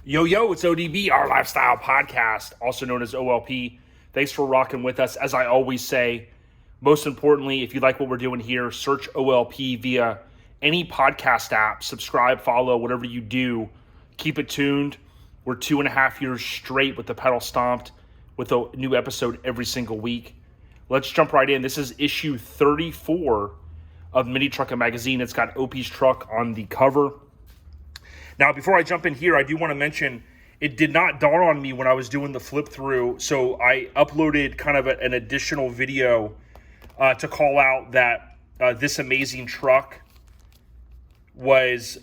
Yo, yo, it's ODB, our lifestyle podcast, also known as OLP. Thanks for rocking with us. As I always say, most importantly, if you like what we're doing here, search OLP via any podcast app, subscribe, follow, whatever you do. Keep it tuned. We're 2.5 years straight with the pedal stomped with a new episode every single week. Let's jump right in. This is issue 34 of MiniTruckin Magazine. It's got OP's truck on the cover. Now, before I jump in here, I do want to mention it did not dawn on me when I was doing the flip through, so I uploaded kind of an additional video to call out that this amazing truck was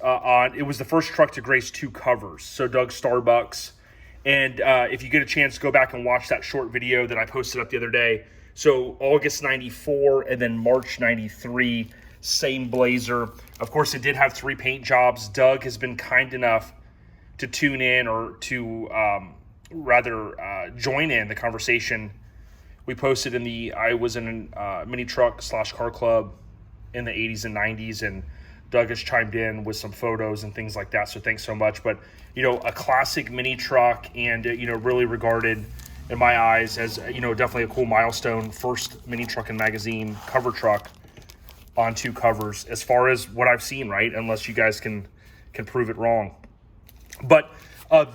it was the first truck to grace 2 covers, so Doug Starbucks. And if you get a chance, go back and watch that short video that I posted up the other day. So August 94 and then March 93, same Blazer. Of course, it did have 3 paint jobs. Doug has been kind enough to tune in, or to join in the conversation we posted in the I was in a mini truck / car club in the 80s and 90s, and Doug has chimed in with some photos and things like that. So thanks so much. But, you know, a classic mini truck, and, you know, really regarded in my eyes as, you know, definitely a cool milestone. First MiniTruckin Magazine cover truck on 2 covers, as far as what I've seen, right? Unless you guys can prove it wrong. But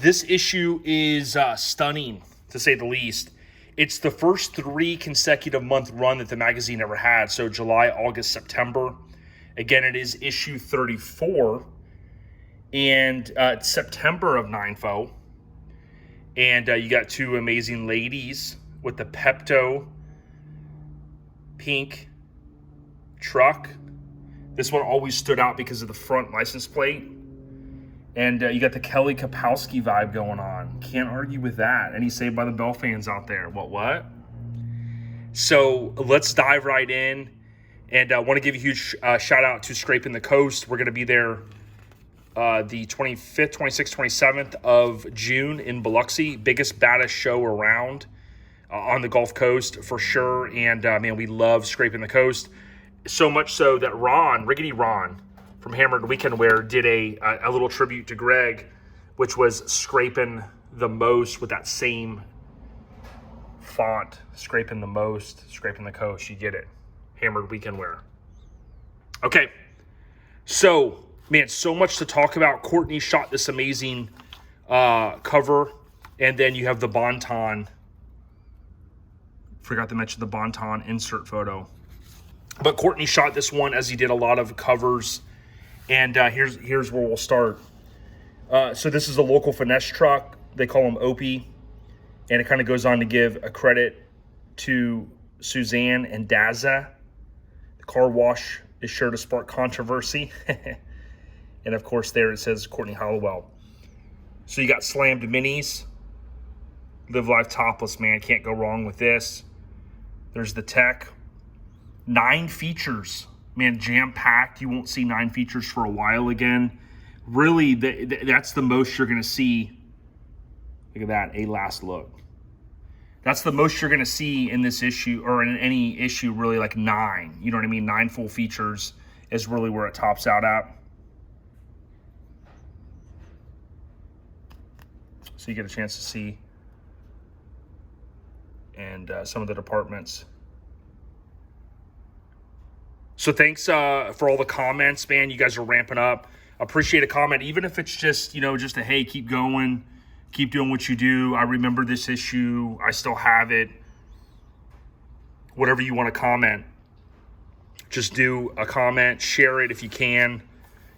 this issue is stunning, to say the least. It's the first 3 consecutive month run that the magazine ever had. So July, August, September. Again, it is issue 34. And it's September of 9-4. And you got 2 amazing ladies with the Pepto pink truck. This one always stood out because of the front license plate. And you got the Kelly Kapowski vibe going on. Can't argue with that. Any Saved by the Bell fans out there? What? So let's dive right in. And I want to give a huge shout out to Scrapin the Coast. We're going to be there the 25th, 26th, 27th of June in Biloxi. Biggest, baddest show around on the Gulf Coast for sure. And man, we love Scrapin the Coast. So much so that Riggedy Ron from Hammered Weekend Wear did a little tribute to Greg, which was Scrapin the Most with that same font. Scrapin the Most, Scrapin the Coast. You get it. Hammered Weekend Wear. Okay. So, man, so much to talk about. Courtney shot this amazing cover. And then you have the Bonton. Forgot to mention the Bonton insert photo. But Courtney shot this one, as he did a lot of covers. And here's where we'll start. So this is a local Finesse truck. They call him Opie. And it kind of goes on to give a credit to Suzanne and Daza. The car wash is sure to spark controversy. And of course there it says Courtney Halowell. So you got slammed minis. Live life topless, man. Can't go wrong with this. There's the tech. 9 features, man, jam-packed. You won't see 9 features for a while again. Really, that's the most you're going to see. Look at that, a last look. That's the most you're going to see in this issue, or in any issue, really, like 9. You know what I mean? 9 full features is really where it tops out at. So you get a chance to see and some of the departments. So thanks for all the comments, man. You guys are ramping up. Appreciate a comment, even if it's just, you know, just a, hey, keep going, keep doing what you do. I remember this issue. I still have it. Whatever you want to comment, just do a comment, share it if you can.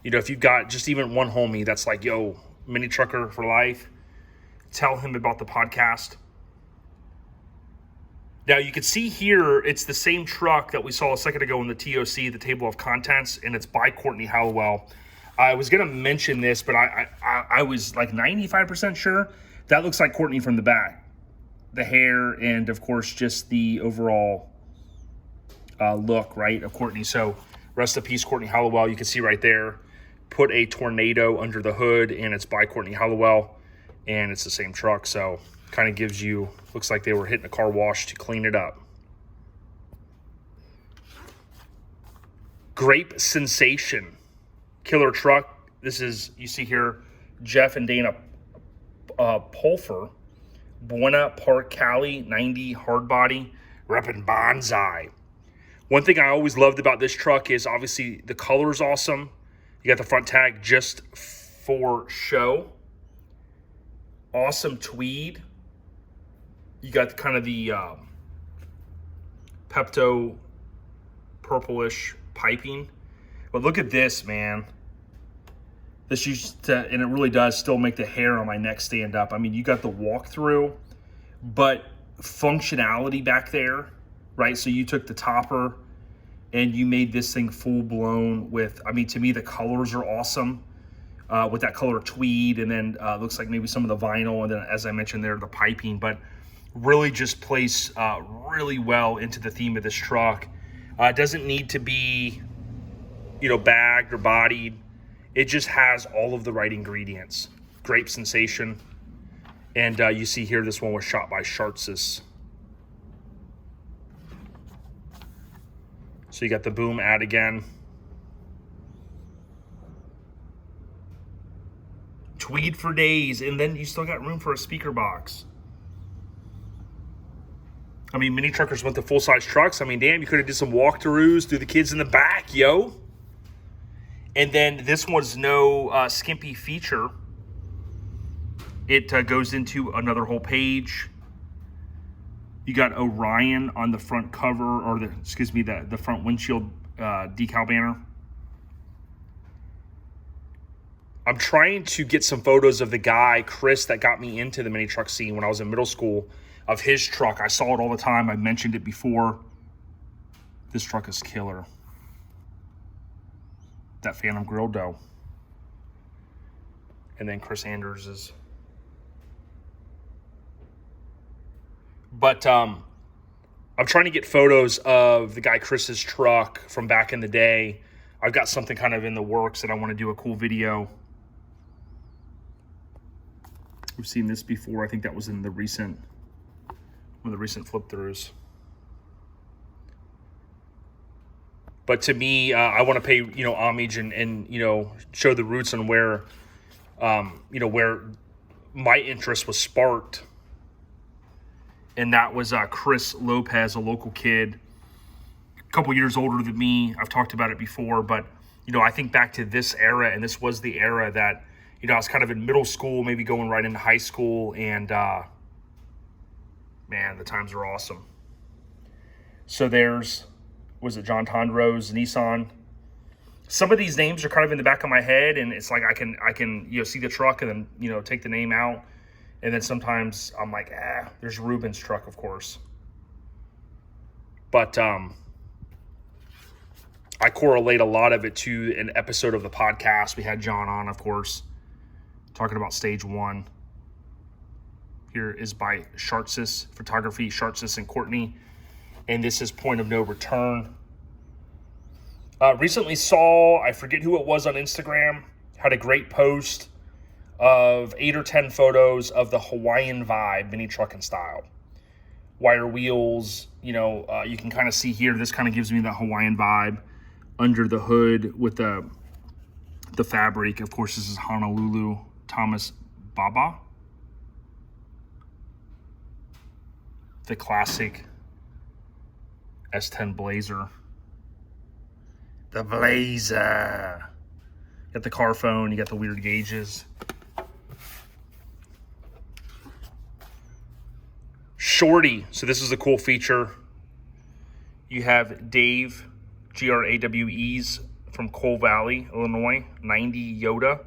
You know, if you've got just even one homie that's like, yo, mini trucker for life, tell him about the podcast. Now, you can see here, it's the same truck that we saw a second ago in the TOC, the table of contents, and it's by Courtney Halowell. I was going to mention this, but I was like 95% sure. That looks like Courtney from the back. The hair and, of course, just the overall look, right, of Courtney. So, rest in peace, Courtney Halowell. You can see right there, put a tornado under the hood, and it's by Courtney Halowell, and it's the same truck, so kind of gives you, looks like they were hitting a car wash to clean it up. Grape Sensation, killer truck. This is, you see here, Jeff and Dana Pulfer, Buena Park Cali 90 Hardbody, reppin' Bonsai. One thing I always loved about this truck is obviously the color is awesome. You got the front tag just for show. Awesome tweed. You got kind of the Pepto purplish piping. But look at this, man. This used to, and it really does still make the hair on my neck stand up. I mean, you got the walkthrough, but functionality back there, right? So you took the topper and you made this thing full blown with, I mean, to me, the colors are awesome with that color tweed, and then looks like maybe some of the vinyl, and then as I mentioned there, the piping, but really just plays really well into the theme of this truck. It doesn't need to be, you know, bagged or bodied. It just has all of the right ingredients. Grape Sensation. And you see here, this one was shot by Shartsis. So you got the boom ad again. Tweed for days, and then you still got room for a speaker box. I mean, mini truckers went to full-size trucks. I mean, damn, you could have did some walkthroughs, do the kids in the back, yo. And then this was no skimpy feature. It goes into another whole page. You got Orion on the front cover, or the front windshield decal banner. I'm trying to get some photos of the guy, Chris, that got me into the mini truck scene when I was in middle school, of his truck. I saw it all the time. I mentioned it before. This truck is killer. That Phantom Grill dough. And then Chris Anders's. But I'm trying to get photos of the guy Chris's truck from back in the day. I've got something kind of in the works that I want to do a cool video. We've seen this before. I think that was in the recent, one of the recent flip throughs. But to me, I want to pay, you know, homage and you know, show the roots on where, you know, where my interest was sparked. And that was Chris Lopez, a local kid, a couple years older than me. I've talked about it before, but, you know, I think back to this era, and this was the era that, you know, I was kind of in middle school, maybe going right into high school, and, man, the times are awesome. So there's, was it John Tondro's Nissan? Some of these names are kind of in the back of my head, and it's like I can you know, see the truck and then, you know, take the name out. And then sometimes I'm like, there's Ruben's truck, of course. But I correlate a lot of it to an episode of the podcast. We had John on, of course, talking about Stage 1. Here is by Shartsis Photography, Shartsis and Courtney. And this is Point of No Return. Recently saw, I forget who it was on Instagram, had a great post of 8 or 10 photos of the Hawaiian vibe mini trucking style. Wire wheels, you know, you can kind of see here, this kind of gives me that Hawaiian vibe under the hood with the fabric. Of course, this is Honolulu Thomas Baba. The classic S10 Blazer. The Blazer. You got the car phone, you got the weird gauges. Shorty, so this is a cool feature. You have Dave, Grawe's from Coal Valley, Illinois, 90 Yoda.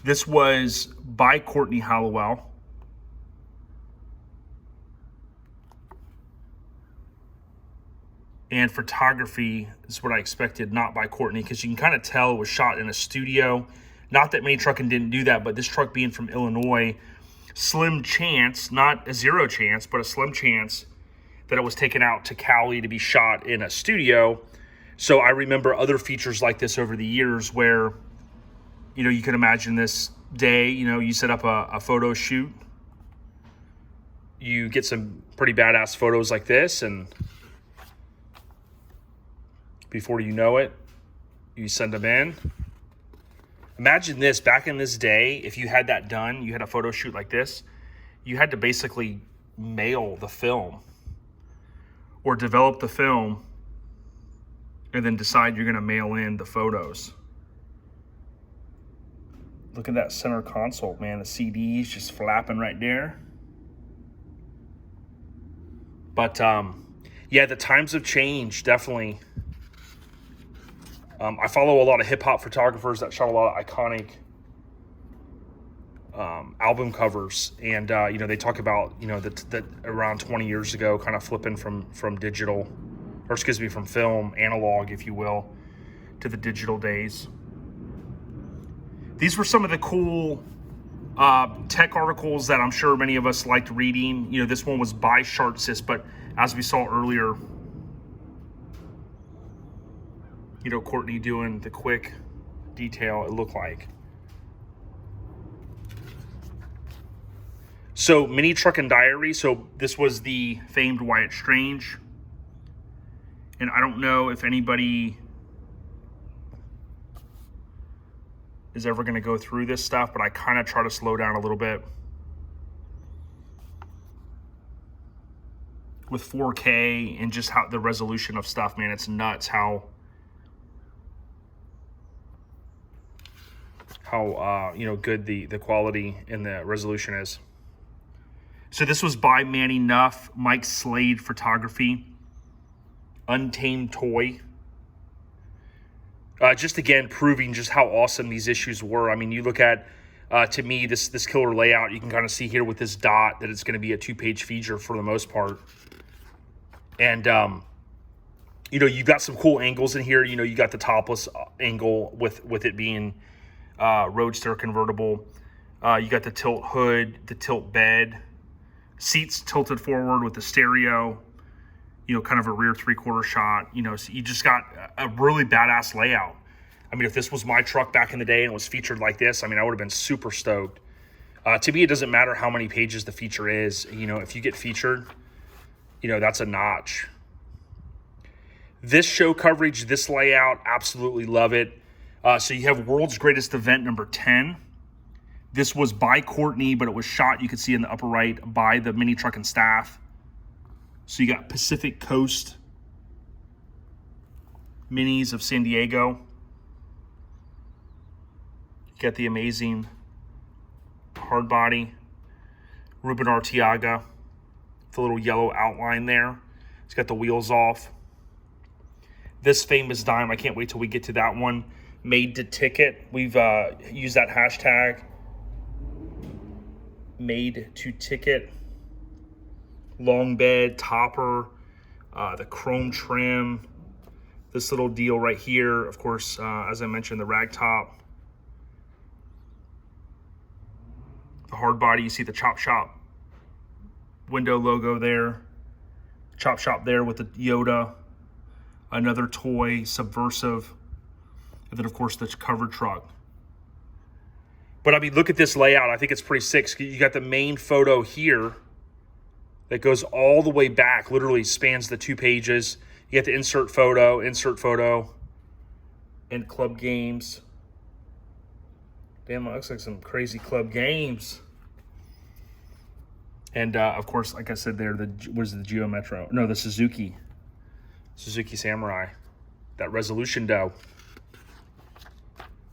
This was by Courtney Halowell. And photography is what I expected, not by Courtney, because you can kind of tell it was shot in a studio. Not that MiniTruckin didn't do that, but this truck being from Illinois, slim chance, not a zero chance, but a slim chance that it was taken out to Cali to be shot in a studio. So I remember other features like this over the years where, you know, you can imagine this day, you know, you set up a photo shoot, you get some pretty badass photos like this, and before you know it, you send them in, Imagine this, back in this day, if you had that done, you had a photo shoot like this, you had to basically mail the film or develop the film and then decide you're gonna mail in the photos. Look at that center console, man. The CDs just flapping right there. But yeah, the times have changed, definitely. I follow a lot of hip hop photographers that shot a lot of iconic album covers, and you know, they talk about, you know, that around 20 years ago, kind of flipping from digital, or excuse me, from film, analog, if you will, to the digital days. These were some of the cool tech articles that I'm sure many of us liked reading. You know, this one was by Shartsys, but as we saw earlier, you know, Courtney doing the quick detail, it looked like. So, MiniTruckin Diary. So, this was the famed Wyatt Strange. And I don't know if anybody is ever going to go through this stuff, but I kind of try to slow down a little bit. With 4K and just how the resolution of stuff, man, it's nuts how you know, good the quality and the resolution is. So this was by Manny Nuff, Mike Slade Photography, Untamed Toy. Just again proving just how awesome these issues were. I mean, you look at, to me, this killer layout. You can kind of see here with this dot that it's going to be a 2-page feature for the most part. And you know, you've got some cool angles in here. You know, you got the topless angle with it being Roadster convertible. You got the tilt hood, the tilt bed, seats tilted forward with the stereo, you know, kind of a rear 3/4 shot. You know, so you just got a really badass layout. I mean, if this was my truck back in the day and it was featured like this, I mean, I would have been super stoked. To me, it doesn't matter how many pages the feature is. You know, if you get featured, you know, that's a notch. This show coverage, this layout, absolutely love it. So you have World's Greatest Event number 10. This was by Courtney, but it was shot, you can see in the upper right, by the MiniTruckin staff. So you got Pacific Coast Minis of San Diego. You got the amazing Hardbody, Ruben Arteaga, the little yellow outline there. It's got the wheels off. This famous dime, I can't wait till we get to that one. Made to ticket. We've used that hashtag. Made to ticket. Long bed, topper, the chrome trim. This little deal right here, of course, as I mentioned, the rag top. The hard body, you see the Chop Shop window logo there. Chop Shop there with the Yoda. Another toy, Subversive. And then, of course, the covered truck. But, I mean, look at this layout. I think it's pretty sick. You got the main photo here that goes all the way back, literally spans the 2 pages. You got the insert photo, and club games. Damn, it looks like some crazy club games. And, of course, like I said there, was the Geo Metro. No, the Suzuki Samurai. That resolution dough.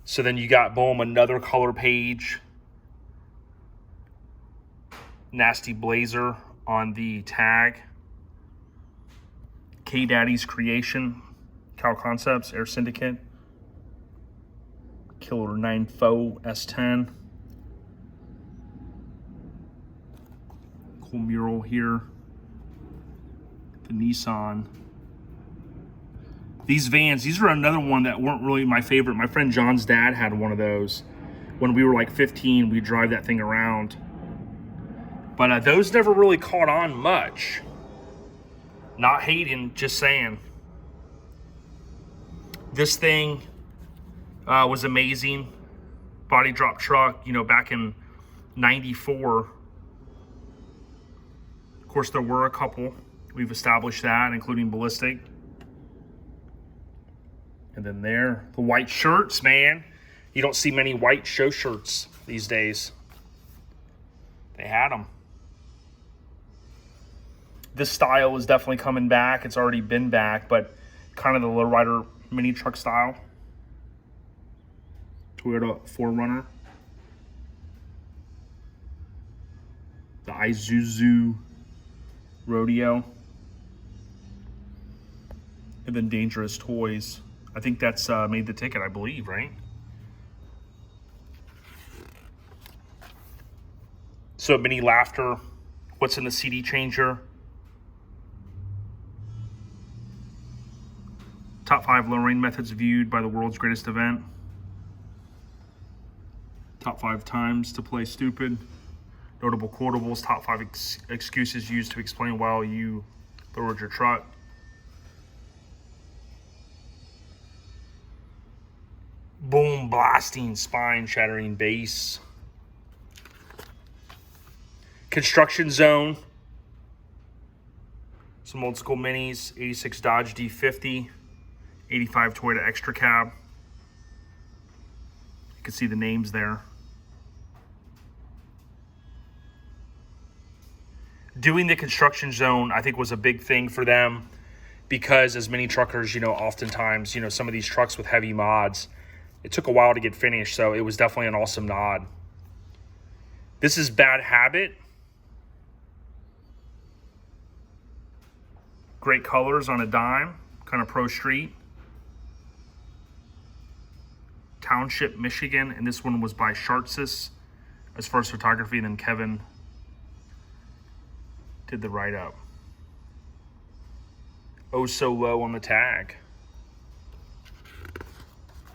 So then you got, boom, another color page. Nasty Blazer on the tag. K-Daddy's Creation. Cal Concepts, Air Syndicate. Killer 9.4 S10. Cool mural here. The Nissan. These vans, these are another one that weren't really my favorite. My friend John's dad had one of those. When we were like 15, we'd drive that thing around. But those never really caught on much. Not hating, just saying. This thing was amazing. Body drop truck, you know, back in 94. Of course, there were a couple. We've established that, including Ballistic. And then there, the white shirts, man. You don't see many white show shirts these days. They had them. This style is definitely coming back. It's already been back, but kind of the lowrider mini truck style. Toyota 4Runner. The Isuzu Rodeo. And then Dangerous Toys. I think that's made the ticket, I believe, right? So Mini Laughter. What's in the CD changer? Top 5 lowering methods viewed by the world's greatest event. Top 5 times to play stupid. Notable quotables. Top 5 excuses used to explain why you lowered your truck. Boom, blasting, spine shattering bass. Construction zone. Some old school minis. 86 Dodge D50. 85 Toyota Extra Cab. You can see the names there. Doing the construction zone, I think, was a big thing for them because as many truckers, you know, oftentimes, you know, some of these trucks with heavy mods, it took a while to get finished, so it was definitely an awesome nod. This is Bad Habit. Great colors on a dime, kind of pro street. Township, Michigan, and this one was by Shartsis as far as photography, and then Kevin did the write-up. Oh, so low on the tag.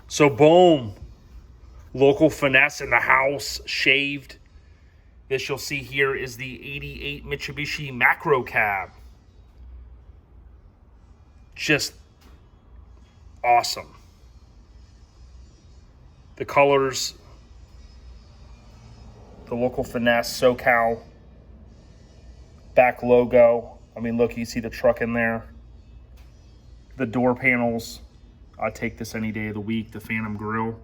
So boom, local Finesse in the house, shaved. This you'll see here is the 88 Mitsubishi Macro Cab. Just awesome. The colors, the local Finesse, SoCal, back logo. I mean, look, you see the truck in there. The door panels, I take this any day of the week. The Phantom Grille.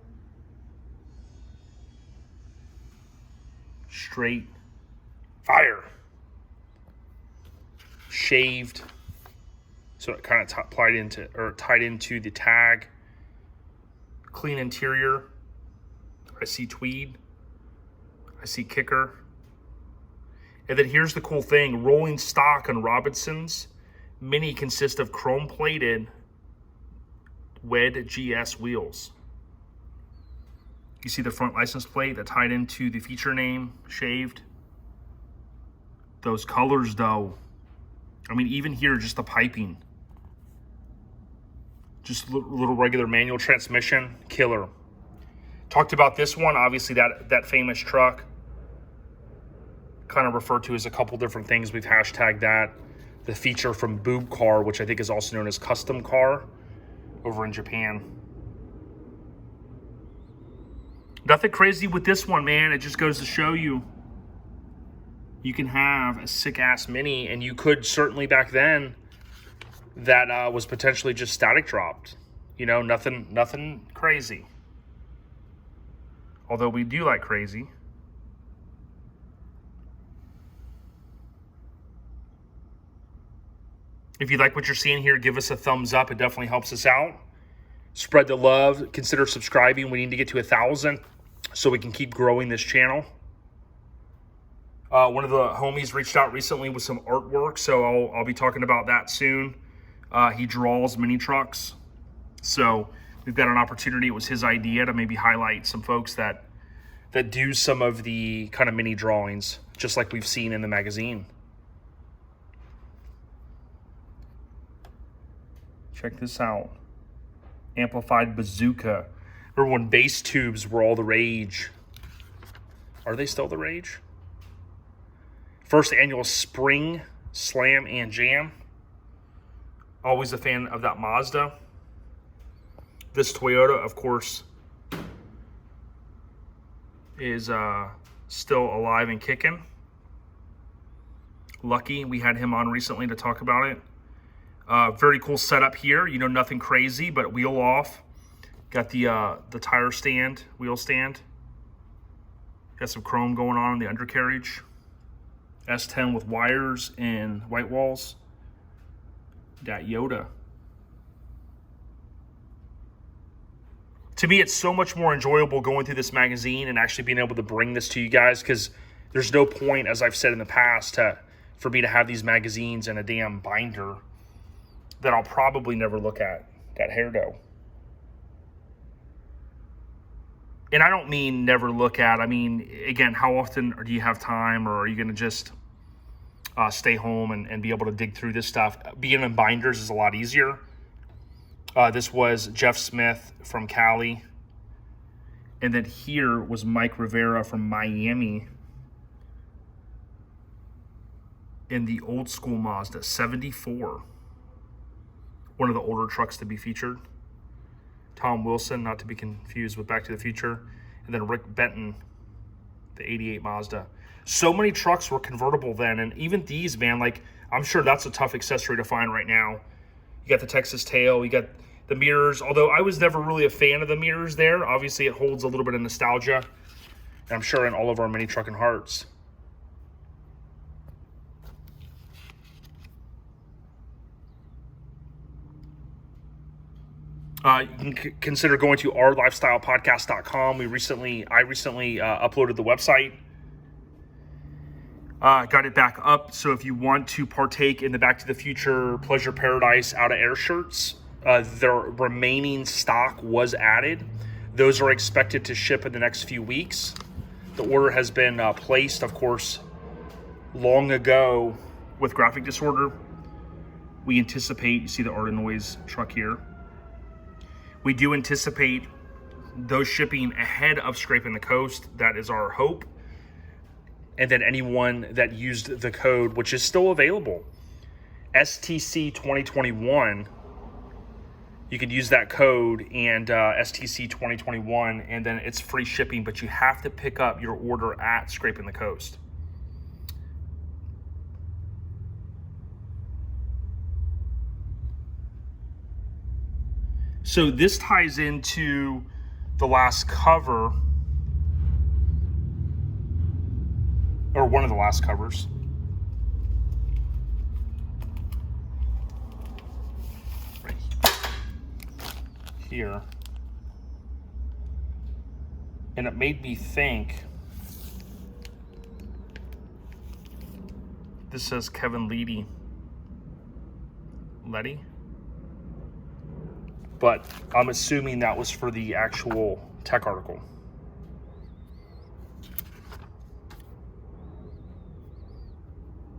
Straight fire. Shaved. So it kind of tied into the tag. Clean interior. I see tweed. I see kicker. And then here's the cool thing. Rolling stock on Robinson's Mini consists of chrome-plated WED GS wheels. You see the front license plate that tied into the feature name, shaved. Those colors, though. I mean, even here, just the piping. Just a little regular manual transmission, killer. Talked about this one, obviously that famous truck. Kind of referred to as a couple different things. We've hashtagged that. The feature from Boob Car, which I think is also known as Custom Car over in Japan. Nothing crazy with this one, man. It just goes to show you you can have a sick-ass Mini, and you could certainly back then that was potentially just static dropped. You know, nothing crazy. Although we do like crazy. If you like what you're seeing here, give us a thumbs up. It definitely helps us out. Spread the love. Consider subscribing. We need to get to 1,000 so we can keep growing this channel. One of the homies reached out recently with some artwork, so I'll be talking about that soon. He draws mini trucks, so we've got an opportunity. It was his idea to maybe highlight some folks that do some of the kind of mini drawings, just like we've seen in the magazine. Check this out. Amplified bazooka. Remember when bass tubes were all the rage? Are they still the rage? First annual Spring Slam and Jam. Always a fan of that Mazda. This Toyota, of course, is still alive and kicking. Lucky, we had him on recently to talk about it. Very cool setup here. You know, nothing crazy, but wheel off. Got the tire stand, wheel stand. Got some chrome going on in the undercarriage. S10 with wires and white walls. Got Yoda. To me, it's so much more enjoyable going through this magazine and actually being able to bring this to you guys, because there's no point, as I've said in the past, for me to have these magazines in a damn binder that I'll probably never look at. That hair dough. And I don't mean never look at. I mean, again, how often do you have time, or are you going to just stay home and be able to dig through this stuff? Being in binders is a lot easier. This was Jeff Smith from Cali. And then here was Mike Rivera from Miami in the old school Mazda 74. One of the older trucks to be featured. Tom Wilson, not to be confused with Back to the Future. And then Rick Benton, the 88 Mazda. So many trucks were convertible then. And even these, man, like, I'm sure that's a tough accessory to find right now. You got the Texas tail, you got the mirrors. Although I was never really a fan of the mirrors there. Obviously, it holds a little bit of nostalgia. And I'm sure in all of our MiniTruckin hearts. You can consider going to ourlifestylepodcast.com. I recently uploaded the website. Got it back up. So if you want to partake in the Back to the Future Pleasure Paradise out of air shirts, their remaining stock was added. Those are expected to ship in the next few weeks. The order has been placed, of course, long ago with graphic disorder. We anticipate, you see the Art of Noise truck here. We do anticipate those shipping ahead of Scrapin the Coast. That is our hope. And then anyone that used the code, which is still available, STC 2021, you can use that code and STC 2021, and then it's free shipping, but you have to pick up your order at Scrapin the Coast. So this ties into the last cover, or one of the last covers. Right here. And it made me think, this says Kevin Letty. But I'm assuming that was for the actual tech article.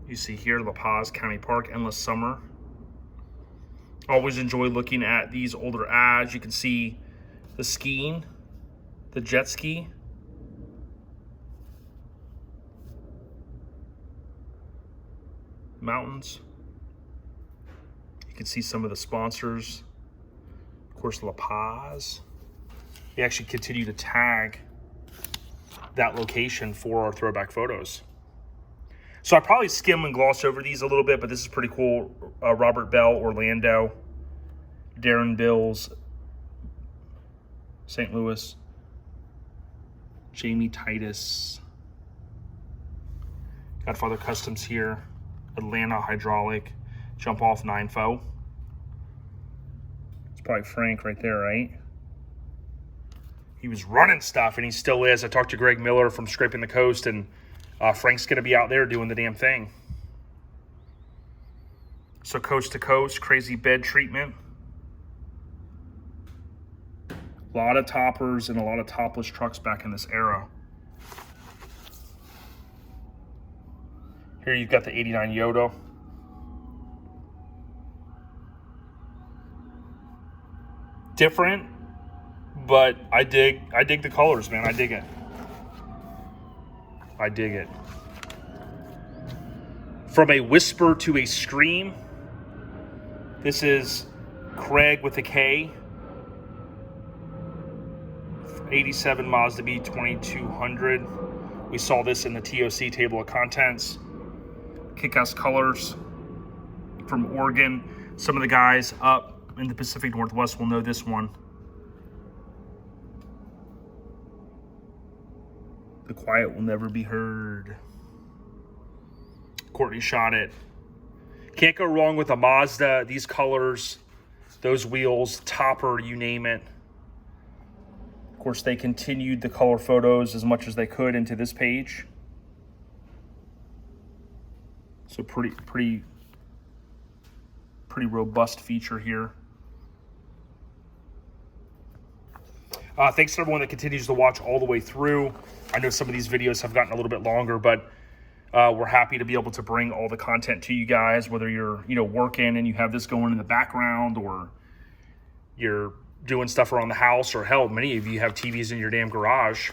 You see here, La Paz County Park, Endless Summer. Always enjoy looking at these older ads. You can see the skiing, the jet ski. Mountains. You can see some of the sponsors. Of course, La Paz. They actually continue to tag that location for our throwback photos. So I probably skim and gloss over these a little bit, but this is pretty cool. Robert Bell, Orlando. Darren Bills, St. Louis. Jamie Titus. Godfather Customs here. Atlanta Hydraulic. Jump Off 9-Fo. It's probably Frank right there, right? He was running stuff, and he still is. I talked to Greg Miller from Scrapin the Coast, and Frank's going to be out there doing the damn thing. So coast to coast, crazy bed treatment. A lot of toppers and a lot of topless trucks back in this era. Here you've got the 89 Yoda. Different, but I dig the colors, man. I dig it. I dig it. From a whisper to a scream. This is Craig with a K. 87 Mazda B2200. We saw this in the TOC table of contents. Kick-ass colors from Oregon. Some of the guys up in the Pacific Northwest will know this one. The quiet will never be heard. Courtney shot it. Can't go wrong with a Mazda. These colors, those wheels, topper, you name it. Of course, they continued the color photos as much as they could into this page. So pretty robust feature here. Thanks to everyone that continues to watch all the way through. I know some of these videos have gotten a little bit longer, but we're happy to be able to bring all the content to you guys, whether you're working and you have this going in the background, or you're doing stuff around the house, or hell, many of you have TVs in your damn garage,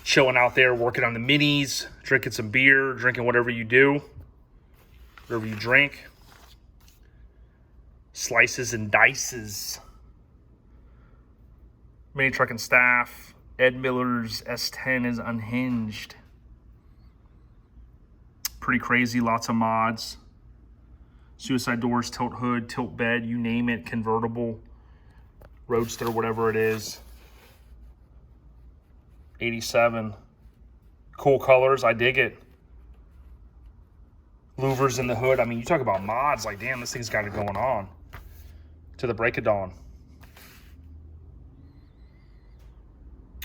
chilling out there, working on the minis, drinking some beer, drinking whatever you do, whatever you drink. Slices and dices. MiniTruckin staff. Ed Miller's S10 is unhinged. Pretty crazy, lots of mods. Suicide doors, tilt hood, tilt bed, you name it, convertible, roadster, whatever it is. 87. Cool colors, I dig it. Louvers in the hood. I mean, you talk about mods, like, damn, this thing's got it going on. To the break of dawn.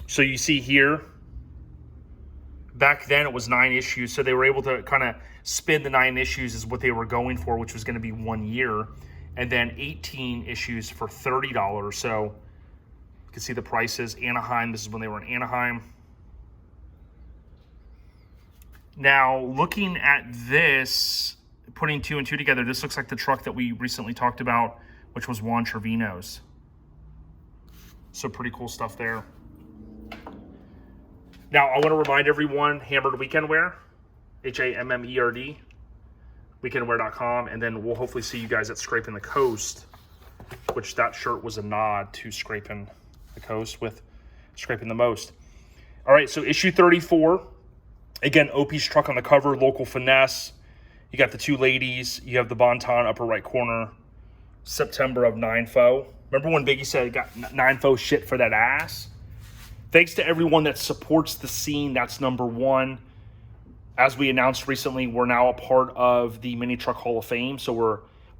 So you see here, back then it was 9 issues, so they were able to kind of spin the 9 issues is what they were going for, which was going to be 1 year, and then 18 issues for $30. So you can see the prices. Anaheim, this is when they were in Anaheim. Now, looking at this, putting 2 and 2 together, this looks like the truck that we recently talked about, which was Juan Trevino's. So pretty cool stuff there. Now, I want to remind everyone, Hammered Weekend Wear, HAMMERD, weekendwear.com, and then we'll hopefully see you guys at Scrapin the Coast, which that shirt was a nod to Scrapin the Coast with Scrapin the Most. All right, so issue 34. Again, Opie's truck on the cover, local Finesse. You got the 2 ladies. You have the Bonton upper right corner. September of 9-fo. Remember when Biggie said he got 9-fo shit for that ass? Thanks to everyone that supports the scene. That's number 1. As we announced recently, we're now a part of the Mini Truck Hall of Fame. So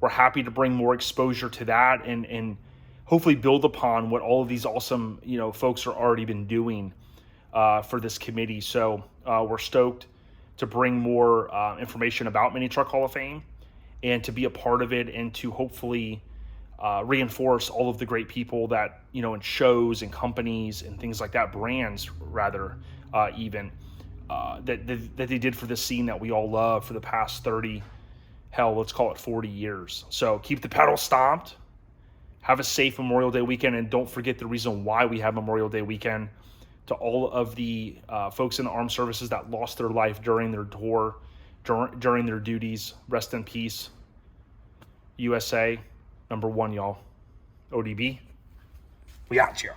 we're happy to bring more exposure to that and hopefully build upon what all of these awesome folks are already been doing for this committee. So we're stoked to bring more information about Mini Truck Hall of Fame and to be a part of it, and to hopefully reinforce all of the great people that, in shows and companies and things like that, brands rather, even, that they did for this scene that we all love for the past 30, hell, let's call it 40 years. So keep the pedal stomped. Have a safe Memorial Day weekend, and don't forget the reason why we have Memorial Day weekend. To all of the folks in the armed services that lost their life during their tour, during their duties, rest in peace. USA, number 1, y'all. ODB, we out here.